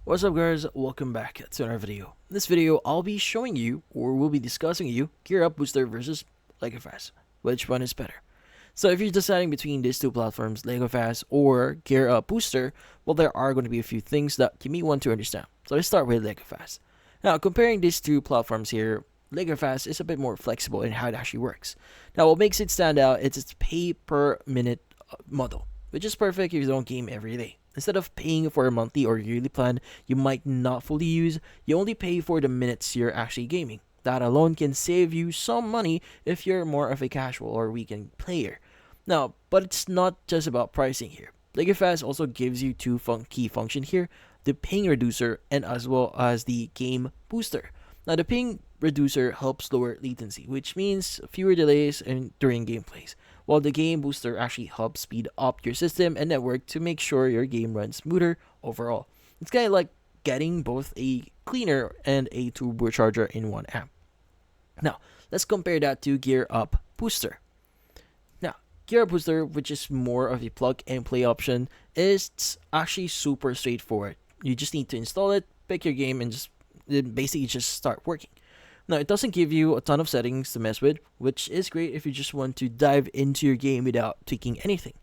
What's up guys, welcome back to another video. In this video, I'll be showing you, or we'll be discussing you, Gearup Booster versus Lagofast. Which one is better? So if you're deciding between these two platforms, Lagofast or Gearup Booster, well there are going to be a few things that you may want to understand. So let's start with Lagofast. Now comparing these two platforms here, Lagofast is a bit more flexible in how it actually works. Now what makes it stand out is its pay per minute model, which is perfect if you don't game every day. Instead of paying for a monthly or yearly plan you might not fully use, you only pay for the minutes you're actually gaming. That alone can save you some money if you're more of a casual or weekend player. Now, but it's not just about pricing here. Lagofast also gives you two key functions here, the ping reducer and as well as the game booster. Now the ping reducer helps lower latency, which means fewer delays during gameplays, while the game booster actually helps speed up your system and network to make sure your game runs smoother overall. It's kind of like getting both a cleaner and a turbocharger in one app. Now, let's compare that to Gearup Booster. Now, Gearup Booster, which is more of a plug and play option, is actually super straightforward. You just need to install it, pick your game, and basically just start working. Now, it doesn't give you a ton of settings to mess with, which is great if you just want to dive into your game without tweaking anything.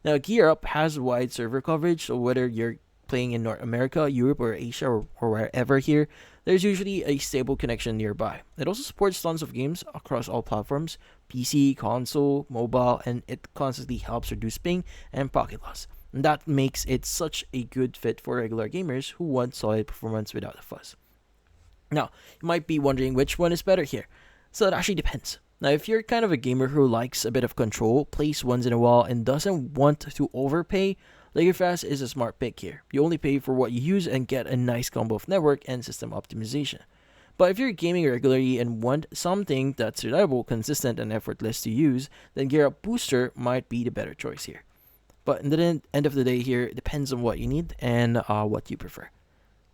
Now, Gearup has wide server coverage, so whether you're playing in North America, Europe, or Asia, or wherever here, there's usually a stable connection nearby. It also supports tons of games across all platforms, PC, console, mobile, and it constantly helps reduce ping and pocket loss. And that makes it such a good fit for regular gamers who want solid performance without the fuss. Now, you might be wondering which one is better here. So it actually depends. Now, if you're kind of a gamer who likes a bit of control, plays once in a while, and doesn't want to overpay, Lagofast is a smart pick here. You only pay for what you use and get a nice combo of network and system optimization. But if you're gaming regularly and want something that's reliable, consistent, and effortless to use, then Gearup Booster might be the better choice here. But in the end of the day here, it depends on what you need and what you prefer.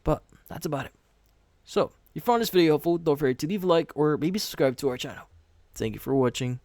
But that's about it. So, if you found this video helpful, don't forget to leave a like or maybe subscribe to our channel. Thank you for watching.